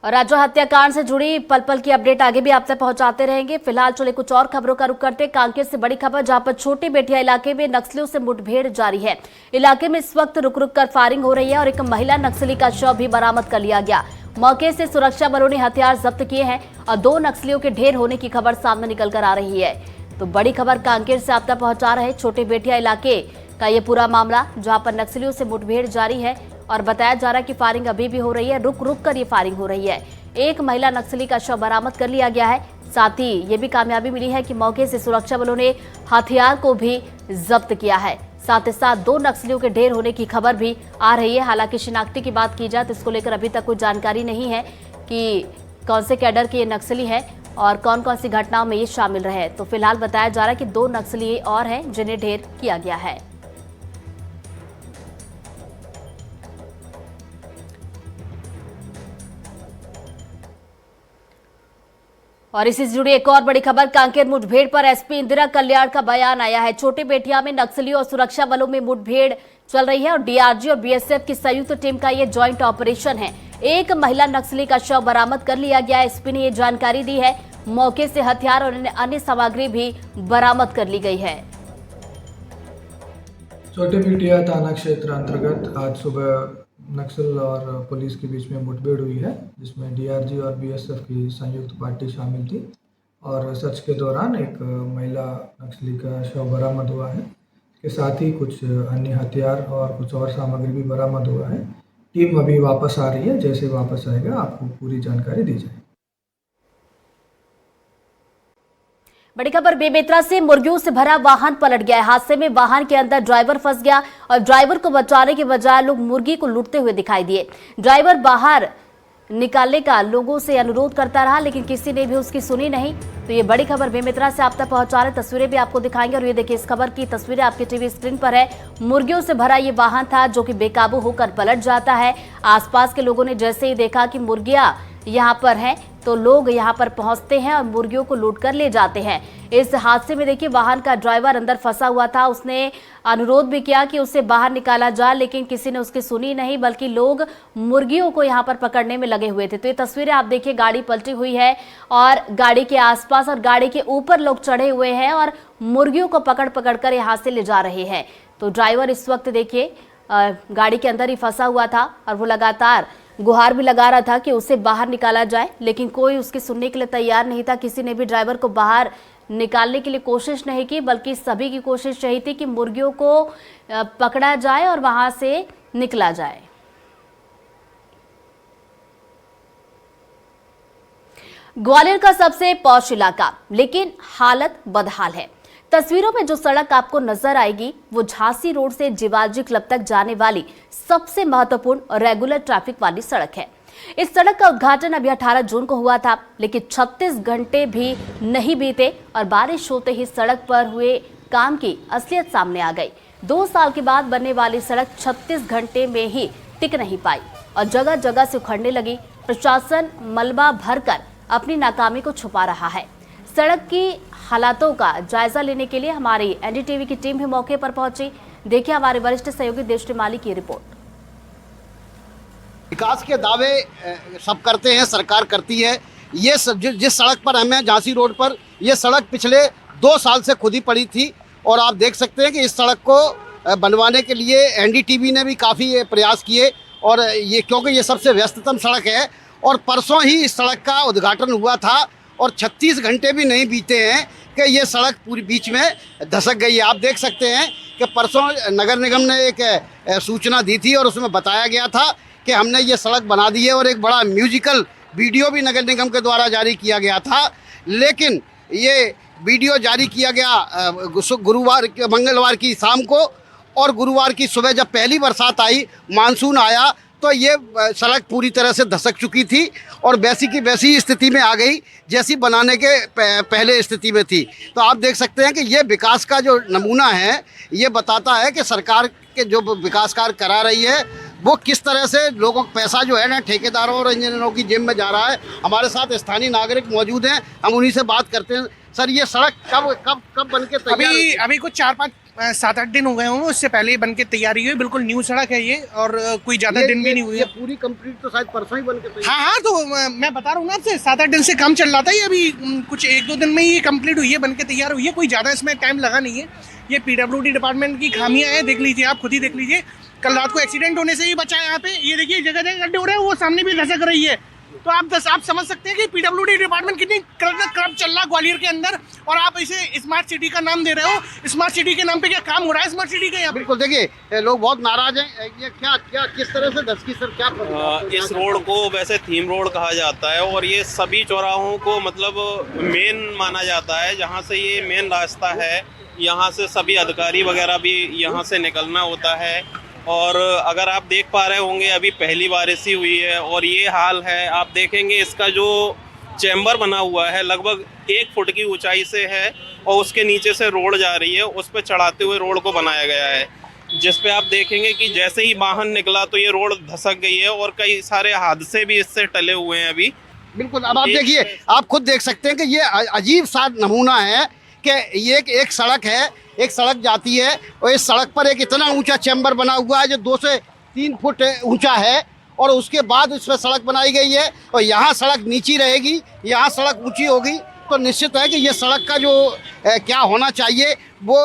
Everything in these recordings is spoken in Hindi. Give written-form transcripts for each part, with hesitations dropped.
और राजो हत्याकांड से जुड़ी पल पल की अपडेट आगे भी आप तक पहुंचाते रहेंगे। फिलहाल चले कुछ और खबरों का रुख करते कांकेर से बड़ी खबर, जहां पर छोटी बेटिया इलाके में नक्सलियों से मुठभेड़ जारी है। इलाके में इस वक्त रुक रुक कर फायरिंग हो रही है और एक महिला नक्सली का शव भी बरामद कर लिया गया। मौके से सुरक्षा बलों ने हथियार जब्त किए हैं और 2 नक्सलियों के ढेर होने की खबर सामने निकल कर आ रही है। तो बड़ी खबर कांकेर से आप तक पहुंचा रहे छोटे बेटिया इलाके का ये पूरा मामला, जहां पर नक्सलियों से मुठभेड़ जारी है और बताया जा रहा है कि फायरिंग अभी भी हो रही है, रुक रुक कर ये फायरिंग हो रही है। एक महिला नक्सली का शव बरामद कर लिया गया है। साथ ही ये भी कामयाबी मिली है कि मौके से सुरक्षा बलों ने हथियार को भी जब्त किया है। साथ ही साथ 2 नक्सलियों के ढेर होने की खबर भी आ रही है। हालांकि शिनाख्ती की बात की जाए तो इसको लेकर अभी तक कोई जानकारी नहीं है कि कौन से कैडर के ये नक्सली है और कौन कौन सी घटनाओं में ये शामिल रहे। तो फिलहाल बताया जा रहा है कि 2 नक्सली और हैं जिन्हें ढेर किया गया है। और इसी से जुड़ी एक और बड़ी खबर, कांकेर मुठभेड़ पर एसपी इंदिरा कल्याण का बयान आया है। छोटे बेटिया में नक्सलियों और सुरक्षा बलों में मुठभेड़ चल रही है और डीआरजी और बीएसएफ की संयुक्त टीम का यह जॉइंट ऑपरेशन है। एक महिला नक्सली का शव बरामद कर लिया गया। एसपी ने यह जानकारी दी है। मौके से हथियार और अन्य सामग्री भी बरामद कर ली गई है। छोटे बेटिया थाना क्षेत्र अंतर्गत आज सुबह नक्सल और पुलिस के बीच में मुठभेड़ हुई है, जिसमें डीआरजी और बीएसएफ की संयुक्त पार्टी शामिल थी और सर्च के दौरान एक महिला नक्सली का शव बरामद हुआ है। इसके साथ ही कुछ अन्य हथियार और कुछ और सामग्री भी बरामद हुआ है। टीम अभी वापस आ रही है, जैसे वापस आएगा आपको पूरी जानकारी दी जाएगी। बड़ी खबर, बेमेतरा से मुर्गियों से भरा वाहन पलट गया है। हादसे में वाहन के अंदर ड्राइवर फंस गया और ड्राइवर को बचाने के बजाय लोग मुर्गी को लूटते हुए दिखाई दिए। ड्राइवर बाहर निकालने का लोगों से अनुरोध करता रहा, लेकिन किसी ने भी उसकी सुनी नहीं। तो ये बड़ी खबर बेमेतरा से आप तक पहुंचा रहे, तस्वीरें भी आपको दिखाएंगे। और ये देखिए, इस खबर की तस्वीरें आपके टीवी स्क्रीन पर है। मुर्गियों से भरा ये वाहन था जो कि बेकाबू होकर पलट जाता है। आसपास के लोगों ने जैसे ही देखा कि मुर्गियां यहाँ पर हैं तो लोग यहाँ पर पहुंचते हैं और मुर्गियों को लूट कर ले जाते हैं। इस हादसे में देखिए, वाहन का ड्राइवर अंदर फंसा हुआ था। उसने अनुरोध भी किया कि उसे बाहर निकाला जाए, लेकिन किसी ने उसकी सुनी नहीं, बल्कि लोग मुर्गियों को यहाँ पर पकड़ने में लगे हुए थे। तो ये तस्वीरें आप देखिए, गाड़ी पलटी हुई है और गाड़ी के आसपास और गाड़ी के ऊपर लोग चढ़े हुए हैं और मुर्गियों को पकड़ पकड़ कर यहाँ से ले जा रहे हैं। तो ड्राइवर इस वक्त देखिए गाड़ी के अंदर ही फंसा हुआ था और वो लगातार गुहार भी लगा रहा था कि उसे बाहर निकाला जाए, लेकिन कोई उसकी सुनने के लिए तैयार नहीं था। किसी ने भी ड्राइवर को बाहर निकालने के लिए कोशिश नहीं की, बल्कि सभी की कोशिश यही थी कि मुर्गियों को पकड़ा जाए और वहां से निकला जाए। ग्वालियर का सबसे पॉश इलाका, लेकिन हालत बदहाल है। तस्वीरों में जो सड़क आपको नजर आएगी वो झांसी रोड से जीवाजी क्लब तक जाने वाली सबसे महत्वपूर्ण और रेगुलर ट्रैफिक वाली सड़क है। इस सड़क का उद्घाटन अभी 18 जून को हुआ था, लेकिन 36 घंटे भी नहीं बीते और बारिश होते ही सड़क पर हुए काम की असलियत सामने आ गई। 2 साल के बाद बनने वाली सड़क 36 घंटे में ही टिक नहीं पाई और जगह जगह से उखड़ने लगी। प्रशासन मलबा भरकर अपनी नाकामी को छुपा रहा है। सड़क की हालातों का जायजा लेने के लिए हमारी एनडीटीवी की टीम भी मौके पर पहुंची। देखिए हमारे वरिष्ठ सहयोगी देवश्री माली की रिपोर्ट। विकास के दावे सब करते हैं, सरकार करती है। ये जिस सड़क पर हमें झांसी रोड पर ये सड़क पिछले 2 साल से खुदी पड़ी थी और आप देख सकते हैं कि इस सड़क को बनवाने के लिए एनडीटीवी ने भी काफ़ी प्रयास किए और ये क्योंकि ये सबसे व्यस्ततम सड़क है और परसों ही इस सड़क का उद्घाटन हुआ था और 36 घंटे भी नहीं बीते हैं कि ये सड़क पूरी बीच में धसक गई है। आप देख सकते हैं कि परसों नगर निगम ने एक सूचना दी थी और उसमें बताया गया था कि हमने ये सड़क बना दी है और एक बड़ा म्यूजिकल वीडियो भी नगर निगम के द्वारा जारी किया गया था। लेकिन ये वीडियो जारी किया गया मंगलवार की शाम को और गुरुवार की सुबह जब पहली बरसात आई, मानसून आया, तो ये सड़क पूरी तरह से धसक चुकी थी और वैसी की वैसी स्थिति में आ गई जैसी बनाने के पहले स्थिति में थी। तो आप देख सकते हैं कि ये विकास का जो नमूना है ये बताता है कि सरकार के जो विकास कार्य करा रही है वो किस तरह से लोगों का पैसा जो है ना ठेकेदारों और इंजीनियरों की जेब में जा रहा है। हमारे साथ स्थानीय नागरिक मौजूद हैं, हम उन्हीं से बात करते हैं। सर, ये सड़क कब बन के तैयार हुई? अभी कुछ 4-5-7-8 दिन हो गए होंगे, उससे पहले ही बन के तैयारी हुई। बिल्कुल न्यू सड़क है ये, और कोई ज़्यादा दिन भी नहीं हुई ये है। पूरी कंप्लीट तो शायद परसों ही बन के तैयार। हाँ, तो मैं बता रहा हूँ ना आपसे, 7-8 दिन से काम चल रहा था। ये अभी कुछ 1-2 दिन में ही कंप्लीट हुई है, बन के तैयार हुई है। कोई ज़्यादा इसमें टाइम लगा नहीं है। ये PWD डिपार्टमेंट की खामियां हैं, देख लीजिए, आप खुद ही देख लीजिए। कल रात को एक्सीडेंट होने से ही बचा है यहाँ पे। ये देखिए, जगह जगह गड्ढे हो रहे हैं, वो सामने भी धसक रही है। तो आप समझ सकते हैं कि PWD डिपार्टमेंट कितनी करप्ट चल रहा है ग्वालियर के अंदर। और आप इसे स्मार्ट सिटी का नाम दे रहे हो। स्मार्ट सिटी के नाम पे क्या काम हो रहा है स्मार्ट सिटी का यहाँ पे? बिल्कुल, देखिए लोग बहुत नाराज हैं। ये क्या किस तरह से दस की सर क्या इस रोड को वैसे थीम रोड कहा जाता है, और ये सभी चौराहों को मतलब मेन माना जाता है। जहाँ से ये मेन रास्ता है, यहाँ से सभी अधिकारी वगैरह भी यहाँ से निकलना होता है। और अगर आप देख पा रहे होंगे, अभी पहली बारिश ही हुई है और ये हाल है। आप देखेंगे इसका जो चैम्बर बना हुआ है लगभग 1 फुट की ऊंचाई से है, और उसके नीचे से रोड जा रही है, उस पर चढ़ाते हुए रोड को बनाया गया है। जिस पे आप देखेंगे कि जैसे ही वाहन निकला तो ये रोड धसक गई है, और कई सारे हादसे भी इससे टले हुए हैं अभी। बिल्कुल, अब आप देखिए, आप खुद देख सकते हैं कि ये अजीब सा नमूना है कि ये एक सड़क है, एक सड़क जाती है, और इस सड़क पर एक इतना ऊंचा चैम्बर बना हुआ है जो 2 से 3 फुट ऊंचा है, और उसके बाद इस पर सड़क बनाई गई है। और यहाँ सड़क नीची रहेगी, यहाँ सड़क ऊंची होगी, तो निश्चित है कि ये सड़क का जो क्या होना चाहिए वो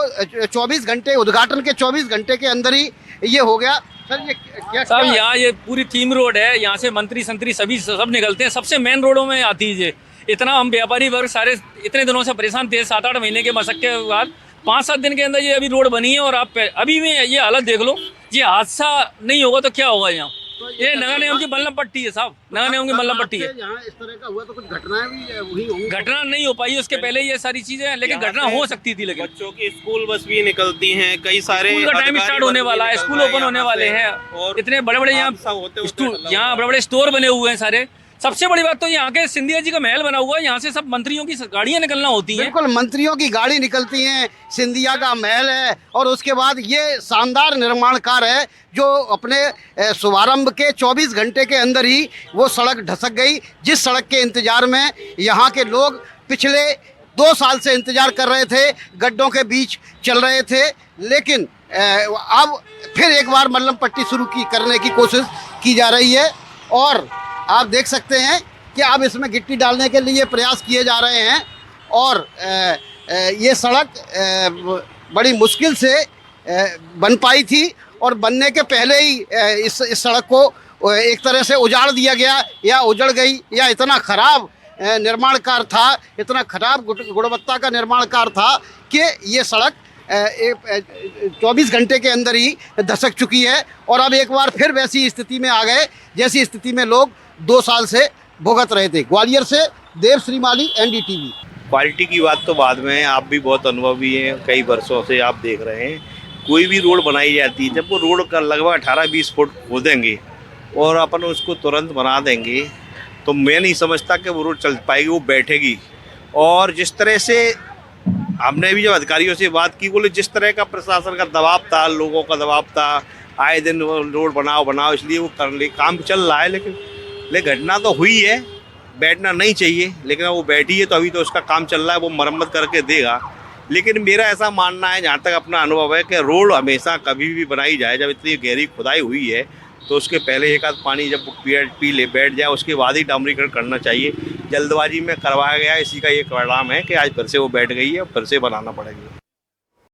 24 घंटे, उद्घाटन के 24 घंटे के अंदर ही ये हो गया। सर, ये क्या साहब, यहाँ ये पूरी थीम रोड है। यहाँ से मंत्री संतरी सभी सब निकलते हैं, सबसे मेन रोडों में आती है ये। इतना हम व्यापारी वर्ग सारे इतने दिनों से परेशान थे। 7-8 महीने के मशक्कत के बाद 5-7 दिन के अंदर ये अभी रोड बनी है, और आप अभी में ये हालत देख लो। ये हादसा नहीं होगा तो क्या होगा यहाँ? ये नगर निगम की मल्लम पट्टी है साहब, नगर निगम की मल्लम पट्टी है। यहाँ इस तरह का हुआ तो कुछ घटनाएं भी हुई होंगी। घटना नहीं हो पाई उसके पहले ये सारी चीजें हैं, लेकिन घटना हो सकती थी। लेकिन बच्चों की स्कूल बस भी निकलती हैं, कई सारे स्कूल का टाइम स्टार्ट होने वाला है, स्कूल ओपन होने वाले हैं, और इतने बड़े बड़े यहाँ बड़े बड़े स्टोर बने हुए हैं सारे। सबसे बड़ी बात तो यहाँ के सिंधिया जी का महल बना हुआ है, यहाँ से सब मंत्रियों की गाड़ियाँ निकलना होती हैं। बिल्कुल, मंत्रियों की गाड़ी निकलती हैं, सिंधिया का महल है, और उसके बाद ये शानदार निर्माण कार्य है जो अपने शुभारंभ के 24 घंटे के अंदर ही वो सड़क धसक गई, जिस सड़क के इंतजार में यहाँ के लोग पिछले 2 साल से इंतजार कर रहे थे, गड्ढों के बीच चल रहे थे। लेकिन अब फिर एक बार मल्लम पट्टी शुरू करने की कोशिश की जा रही है, और आप देख सकते हैं कि अब इसमें गिट्टी डालने के लिए प्रयास किए जा रहे हैं। और ये सड़क बड़ी मुश्किल से बन पाई थी, और बनने के पहले ही इस सड़क को एक तरह से उजाड़ दिया गया, या उजड़ गई, या इतना ख़राब निर्माण कार्य था, इतना ख़राब गुणवत्ता का निर्माण कार्य था कि ये सड़क 24 घंटे के अंदर ही धसक चुकी है। और अब एक बार फिर वैसी स्थिति में आ गए जैसी स्थिति में लोग 2 साल से भुगत रहे थे। ग्वालियर से देव श्रीमाली, NDTV। क्वालिटी की बात तो बाद में है, आप भी बहुत अनुभवी हैं, कई वर्षों से आप देख रहे हैं। कोई भी रोड बनाई जाती है, जब वो रोड का लगभग 18-20 फुट खोदेंगे और अपन उसको तुरंत बना देंगे, तो मैं नहीं समझता कि वो रोड चल पाएगी, वो बैठेगी। और जिस तरह से हमने भी जब अधिकारियों से बात की, बोले जिस तरह का प्रशासन का दबाव था, लोगों का दबाव था, आए दिन रोड बनाओ, इसलिए वो काम चल रहा है। लेकिन घटना तो हुई है, बैठना नहीं चाहिए, लेकिन वो बैठी है तो अभी तो उसका काम चल रहा है, वो मरम्मत करके देगा। लेकिन मेरा ऐसा मानना है, जहाँ तक अपना अनुभव है, कि रोड हमेशा कभी भी बनाई जाए, जब इतनी गहरी खुदाई हुई है तो उसके पहले एक आध पानी जब पी ले बैठ जाए, उसके बाद ही डामरीकरण करना चाहिए। जल्दबाजी में करवाया गया, इसी का ये परिणाम है कि आज फिर से वो बैठ गई है, फिर से बनाना पड़ेगा।